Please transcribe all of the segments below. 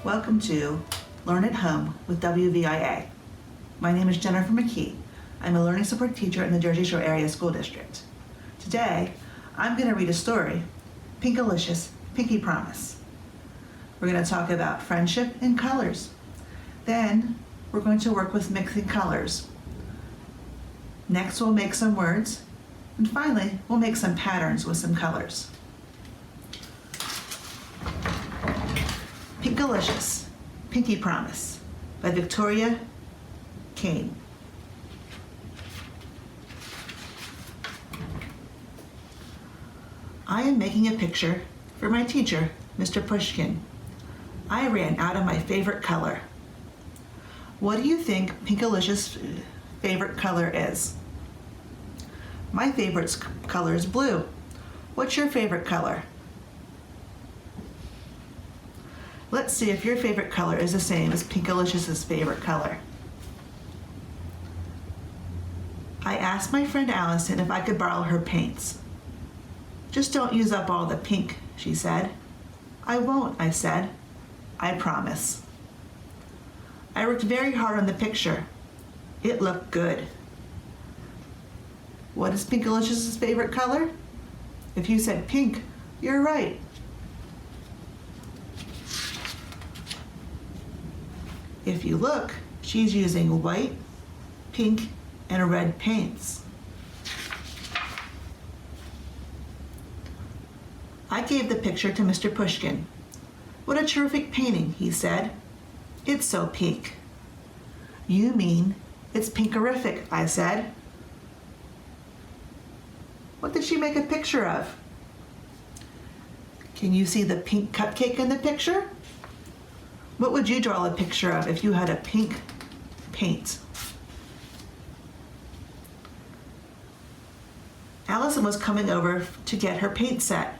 Welcome to Learn at Home with WVIA. My name is Jennifer McKee. I'm a learning support teacher in the Jersey Shore Area School District. Today, I'm going to read a story, Pinkalicious, Pinky Promise. We're going to talk about friendship and colors. Then, we're going to work with mixing colors. Next, we'll make some words. And finally, we'll make some patterns with some colors. Pinkalicious, Pinky Promise by Victoria Kane. I am making a picture for my teacher, Mr. Pushkin. I ran out of my favorite color. What do you think Pinkalicious' favorite color is? My favorite color is blue. What's your favorite color? Let's see if your favorite color is the same as Pinkalicious' favorite color. I asked my friend Allison if I could borrow her paints. Just don't use up all the pink, she said. I won't, I said. I promise. I worked very hard on the picture. It looked good. What is Pinkalicious' favorite color? If you said pink, you're right. If you look, she's using white, pink, and red paints. I gave the picture to Mr. Pushkin. What a terrific painting, he said. It's so pink. You mean it's pinkerific, I said. What did she make a picture of? Can you see the pink cupcake in the picture? What would you draw a picture of if you had a pink paint? Allison was coming over to get her paint set.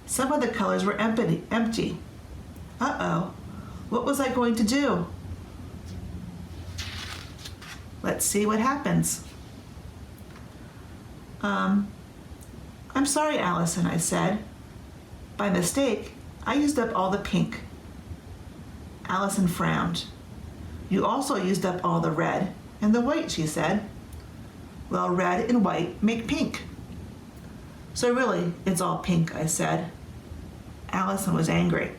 Some of the colors were empty. Uh-oh, what was I going to do? Let's see what happens. I'm sorry, Allison, I said. By mistake, I used up all the pink. Allison frowned. You also used up all the red and the white, she said. Well, red and white make pink. So really, it's all pink, I said. Allison was angry.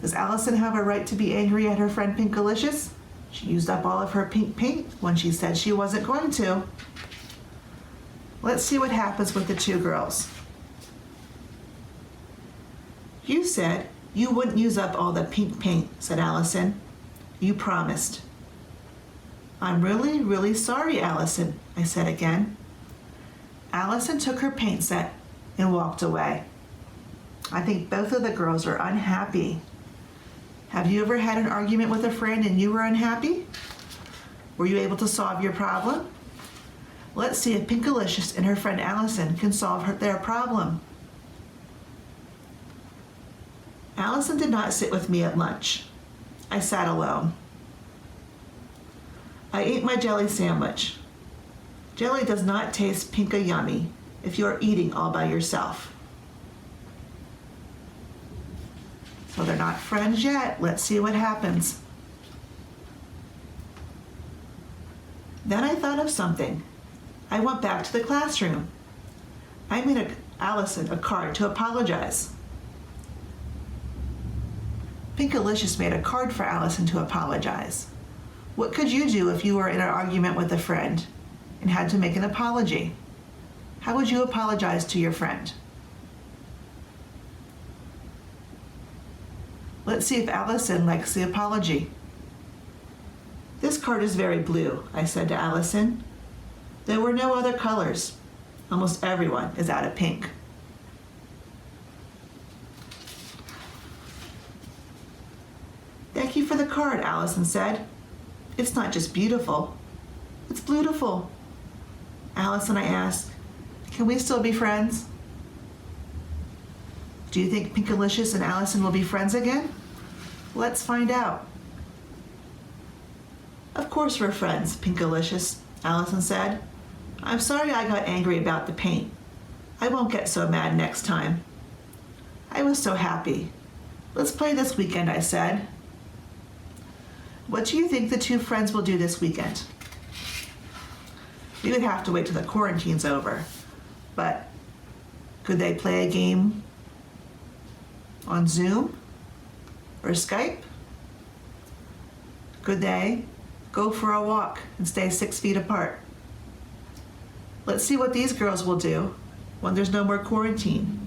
Does Allison have a right to be angry at her friend Pinkalicious? She used up all of her pink paint when she said she wasn't going to. Let's see what happens with the two girls. You said you wouldn't use up all the pink paint, said Allison. You promised. I'm really, really sorry, Allison, I said again. Allison took her paint set and walked away. I think both of the girls are unhappy. Have you ever had an argument with a friend and you were unhappy? Were you able to solve your problem? Let's see if Pinkalicious and her friend Allison can solve their problem. Allison did not sit with me at lunch. I sat alone. I ate my jelly sandwich. Jelly does not taste pinka yummy if you are eating all by yourself. So they're not friends yet. Let's see what happens. Then I thought of something. I went back to the classroom. I made Allison a card to apologize. Pinkalicious made a card for Allison to apologize. What could you do if you were in an argument with a friend and had to make an apology? How would you apologize to your friend? Let's see if Allison likes the apology. This card is very blue, I said to Allison. There were no other colors. Almost everyone is out of pink. Thank you for the card, Allison said. It's not just beautiful, it's beautiful. Allison, I asked, can we still be friends? Do you think Pinkalicious and Allison will be friends again? Let's find out. Of course we're friends, Pinkalicious, Allison said. I'm sorry I got angry about the paint. I won't get so mad next time. I was so happy. Let's play this weekend, I said. What do you think the two friends will do this weekend? We would have to wait till the quarantine's over, but could they play a game on Zoom or Skype? Could they go for a walk and stay 6 feet apart? Let's see what these girls will do when there's no more quarantine.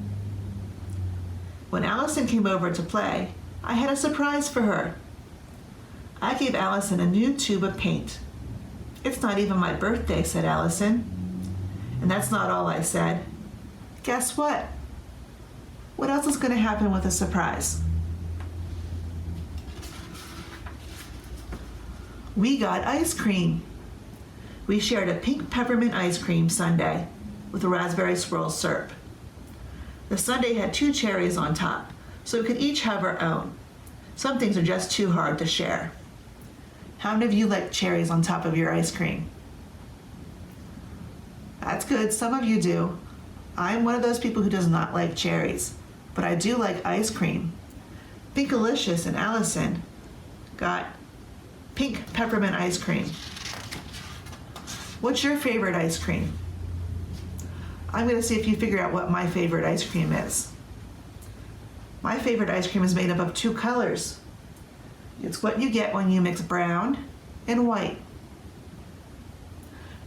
When Allison came over to play, I had a surprise for her. I gave Allison a new tube of paint. It's not even my birthday, said Allison. And that's not all I said. Guess what? What else is going to happen with a surprise? We got ice cream. We shared a pink peppermint ice cream sundae with a raspberry swirl syrup. The sundae had 2 cherries on top, so we could each have our own. Some things are just too hard to share. How many of you like cherries on top of your ice cream? That's good, some of you do. I'm one of those people who does not like cherries, but I do like ice cream. Pinkalicious and Allison got pink peppermint ice cream. What's your favorite ice cream? I'm going to see if you figure out what my favorite ice cream is. My favorite ice cream is made up of 2 colors. It's what you get when you mix brown and white.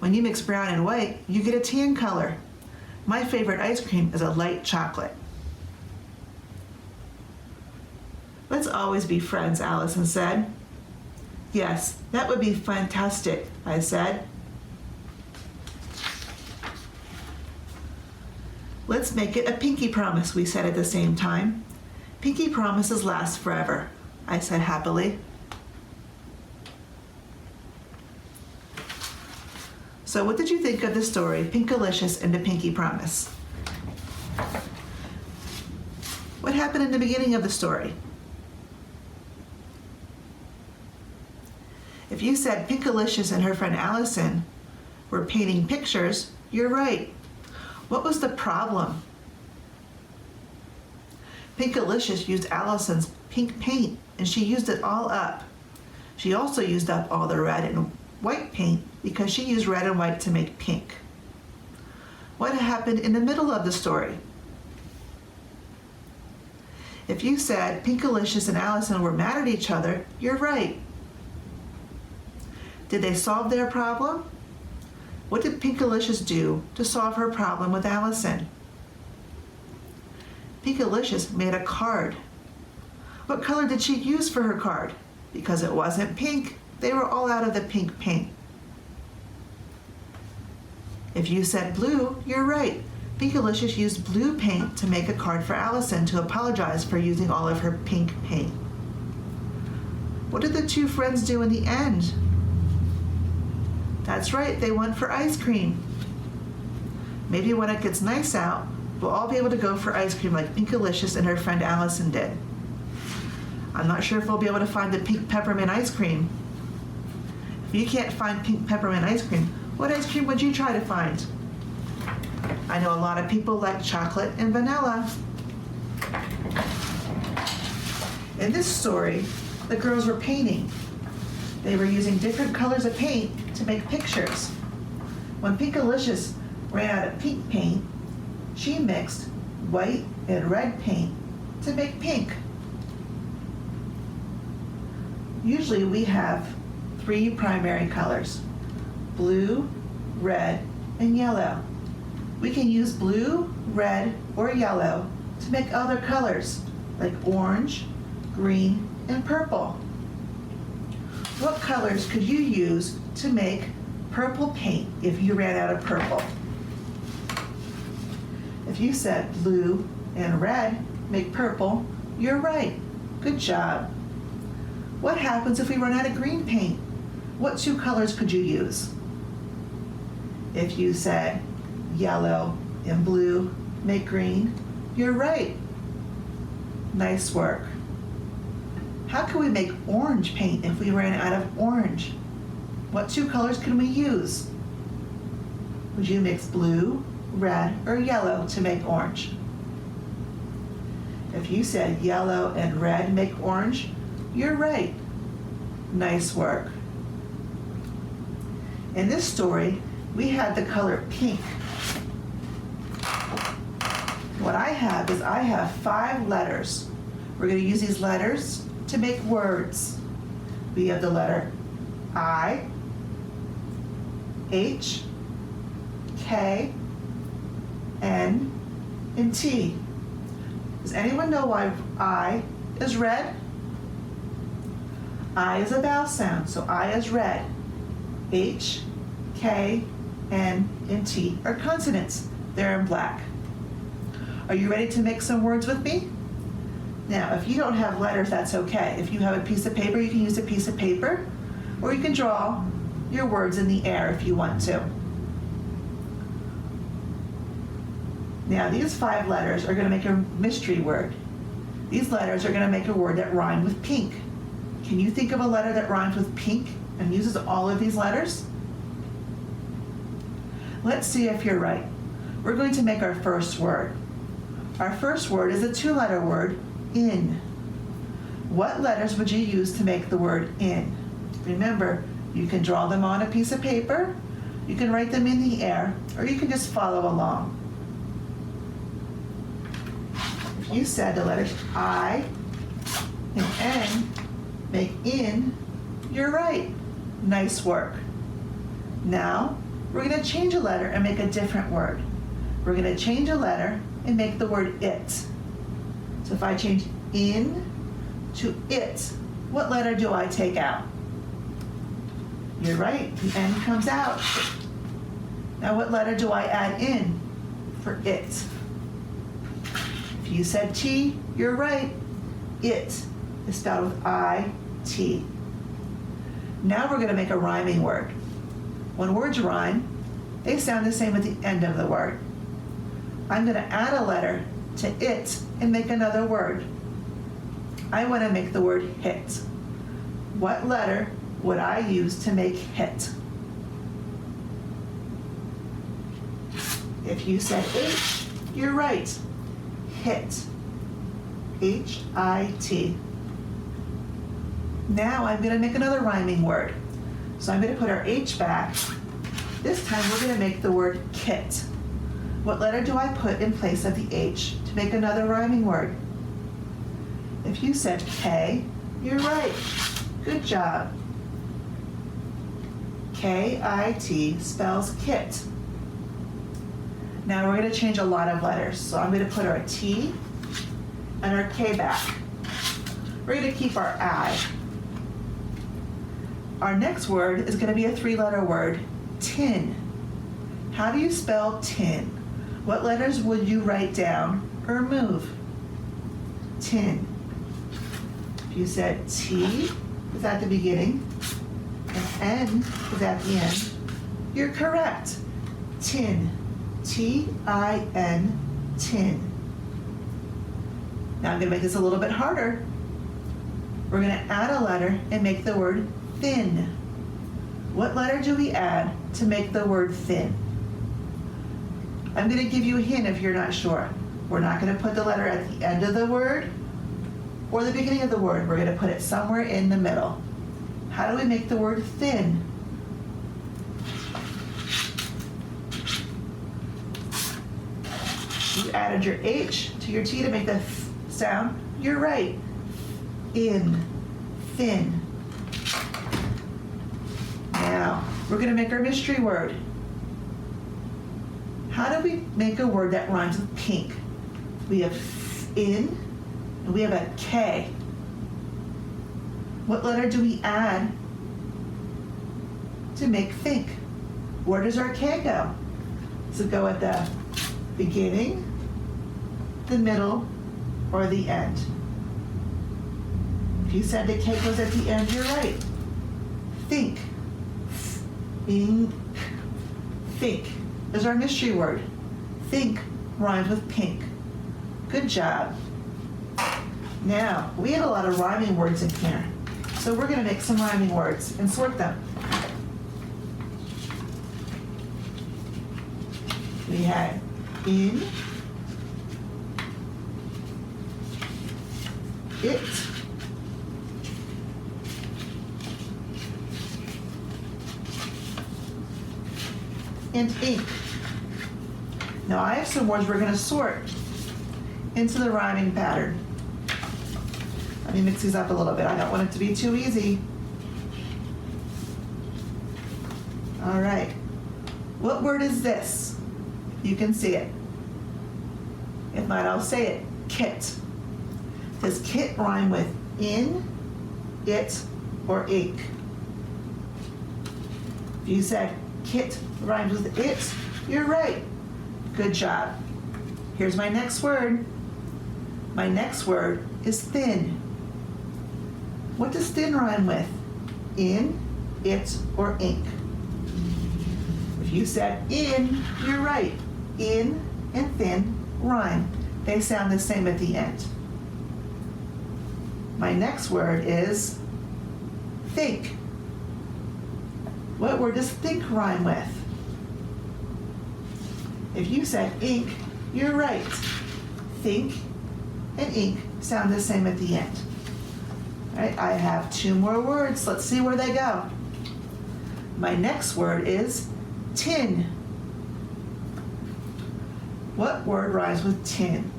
When you mix brown and white, you get a tan color. My favorite ice cream is a light chocolate. Let's always be friends, Allison said. Yes, that would be fantastic, I said. Let's make it a pinky promise, we said at the same time. Pinky promises last forever, I said happily. So what did you think of the story, Pinkalicious and the Pinky Promise? What happened in the beginning of the story? If you said Pinkalicious and her friend Allison were painting pictures, you're right. What was the problem? Pinkalicious used Allison's pink paint, and she used it all up. She also used up all the red and white paint because she used red and white to make pink. What happened in the middle of the story? If you said Pinkalicious and Allison were mad at each other, you're right. Did they solve their problem? What did Pinkalicious do to solve her problem with Allison? Pinkalicious made a card. What color did she use for her card? Because it wasn't pink, they were all out of the pink paint. If you said blue, you're right. Pinkalicious used blue paint to make a card for Allison to apologize for using all of her pink paint. What did the 2 friends do in the end? That's right, they went for ice cream. Maybe when it gets nice out, we'll all be able to go for ice cream like Pinkalicious and her friend Allison did. I'm not sure if we'll be able to find the pink peppermint ice cream. If you can't find pink peppermint ice cream, what ice cream would you try to find? I know a lot of people like chocolate and vanilla. In this story, the girls were painting. They were using different colors of paint to make pictures. When Pinkalicious ran out of pink paint, she mixed white and red paint to make pink. Usually we have 3 primary colors: blue, red, and yellow. We can use blue, red, or yellow to make other colors like orange, green, and purple. What colors could you use to make purple paint if you ran out of purple? If you said blue and red make purple, you're right. Good job. What happens if we run out of green paint? What 2 colors could you use? If you said yellow and blue make green, you're right. Nice work. How can we make orange paint if we ran out of orange? What 2 colors can we use? Would you mix blue, red, or yellow to make orange? If you said yellow and red make orange, you're right. Nice work. In this story, we had the color pink. What I have is I have 5 letters. We're going to use these letters to make words. We have the letter I, H, K, N, and T. Does anyone know why I is red? I is a vowel sound, so I is red. H, K, N, and T are consonants. They're in black. Are you ready to make some words with me? Now, if you don't have letters, that's okay. If you have a piece of paper, you can use a piece of paper, or you can draw your words in the air if you want to. Now, these 5 letters are going to make a mystery word. These letters are going to make a word that rhymes with pink. Can you think of a letter that rhymes with pink and uses all of these letters? Let's see if you're right. We're going to make our first word. Our first word is a 2-letter word, in. What letters would you use to make the word in? Remember, you can draw them on a piece of paper, you can write them in the air, or you can just follow along. If you said the letters I and N make in, you're right. Nice work. Now, we're going to change a letter and make a different word. We're going to change a letter and make the word it. So if I change in to it, what letter do I take out? You're right, the N comes out. Now what letter do I add in for it? If you said T, you're right. It is spelled with I-T. Now we're going to make a rhyming word. When words rhyme, they sound the same at the end of the word. I'm going to add a letter to it and make another word. I want to make the word hit. What letter would I use to make hit? If you said H, you're right. Hit. H-I-T. Now I'm going to make another rhyming word. So I'm going to put our H back. This time we're going to make the word kit. What letter do I put in place of the H to make another rhyming word? If you said K, you're right. Good job. K-I-T spells kit. Now we're going to change a lot of letters. So I'm going to put our T and our K back. We're going to keep our I. Our next word is going to be a 3-letter word, tin. How do you spell tin? What letters would you write down or move? Tin. If you said T is at the beginning and N is at the end, you're correct. Tin. T-I-N, tin. Now I'm going to make this a little bit harder. We're going to add a letter and make the word thin. What letter do we add to make the word thin? I'm going to give you a hint if you're not sure. We're not going to put the letter at the end of the word or the beginning of the word. We're going to put it somewhere in the middle. How do we make the word thin? You added your H to your T to make the th sound. You're right. In. Thin. Now, we're going to make our mystery word. How do we make a word that rhymes with pink? We have in, and we have a K. What letter do we add to make think? Where does our K go? Does it go at the beginning, the middle, or the end? If you said the K goes at the end, you're right. Think. Think. Think is our mystery word. Think rhymes with pink. Good job. Now, we had a lot of rhyming words in here, so we're going to make some rhyming words and sort them. We had in, it. And ink. Now I have some words we're going to sort into the rhyming pattern. Let me mix these up a little bit. I don't want it to be too easy. All right. What word is this? You can see it. If not, I'll say it. Kit. Does kit rhyme with in, it, or ink? If you said kit rhymes with it, you're right. Good job. Here's my next word. My next word is thin. What does thin rhyme with? In, it, or ink? If you said in, you're right. In and thin rhyme. They sound the same at the end. My next word is think. What word does think rhyme with? If you said ink, you're right. Think and ink sound the same at the end. All right, I have two more words. Let's see where they go. My next word is tin. What word rhymes with tin?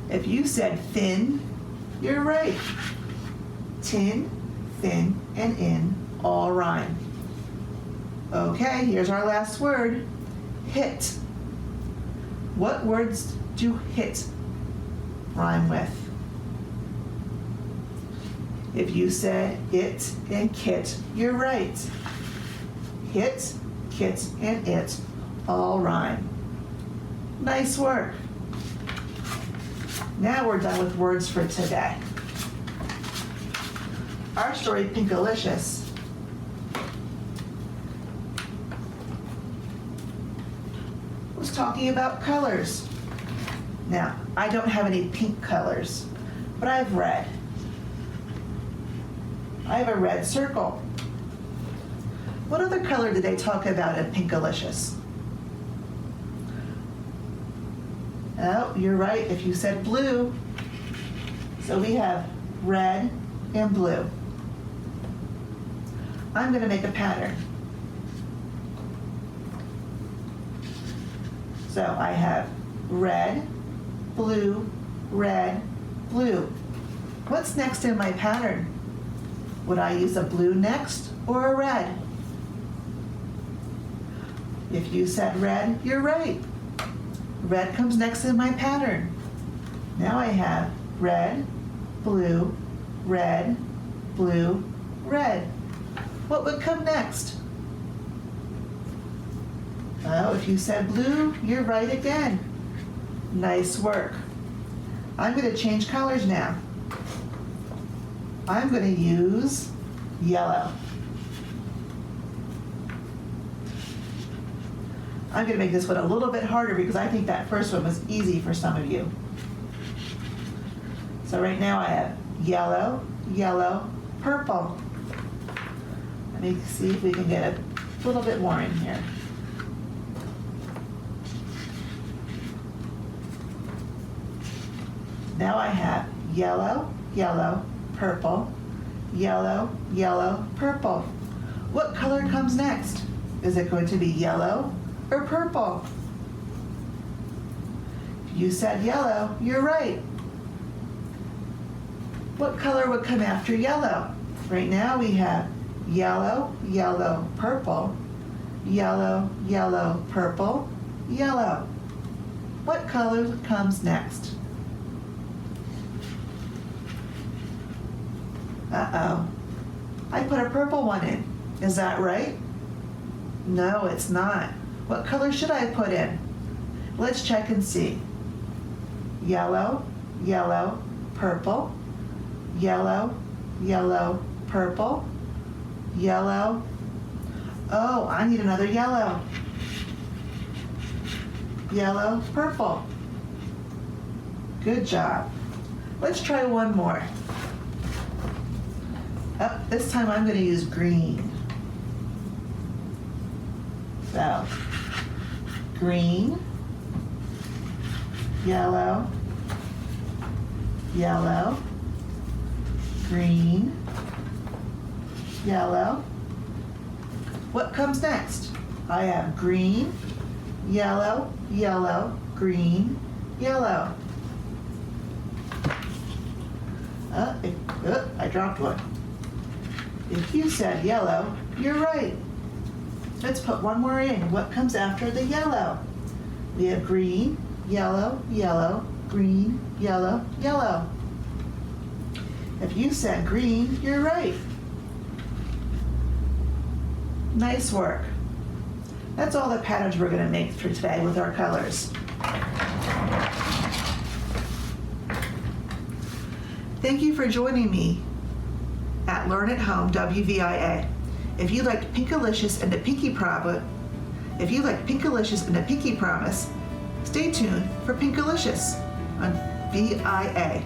If you said thin, you're right. Tin, thin, and in all rhyme. Okay, here's our last word. Hit. What words do hit rhyme with? If you said it and kit, you're right. Hit, kit, and it all rhyme. Nice work. Now we're done with words for today. Our story, Pinkalicious, was talking about colors. Now, I don't have any pink colors, but I have red. I have a red circle. What other color did they talk about in Pinkalicious? Oh, you're right if you said blue. So we have red and blue. I'm going to make a pattern. So I have red, blue, red, blue. What's next in my pattern? Would I use a blue next or a red? If you said red, you're right. Red comes next in my pattern. Now I have red, blue, red, blue, red. What would come next? Oh, if you said blue, you're right again. Nice work. I'm going to change colors now. I'm going to use yellow. I'm going to make this one a little bit harder because I think that first one was easy for some of you. So right now I have yellow, yellow, purple. Let me see if we can get a little bit more in here. Now I have yellow, yellow, purple, yellow, yellow, purple. What color comes next? Is it going to be yellow or purple? You said yellow, you're right. What color would come after yellow? Right now we have yellow, yellow, purple, yellow, yellow, purple, yellow. What color comes next? Uh-oh. I put a purple one in. Is that right? No, it's not. What color should I put in? Let's check and see. Yellow, yellow, purple, yellow, yellow, purple, yellow. Oh, I need another yellow. Yellow, purple. Good job. Let's try one more. Oh, this time I'm going to use green. So, green, yellow, yellow, green, yellow. What comes next? I have green, yellow, yellow, green, yellow. I dropped one. If you said yellow, you're right. Let's put one more in. What comes after the yellow? We have green, yellow, yellow, green, yellow, yellow. If you said green, you're right. Nice work. That's all the patterns we're going to make for today with our colors. Thank you for joining me at Learn at Home WVIA. If you liked Pinkalicious and the Pinky Promise, stay tuned for Pinkalicious on VIA.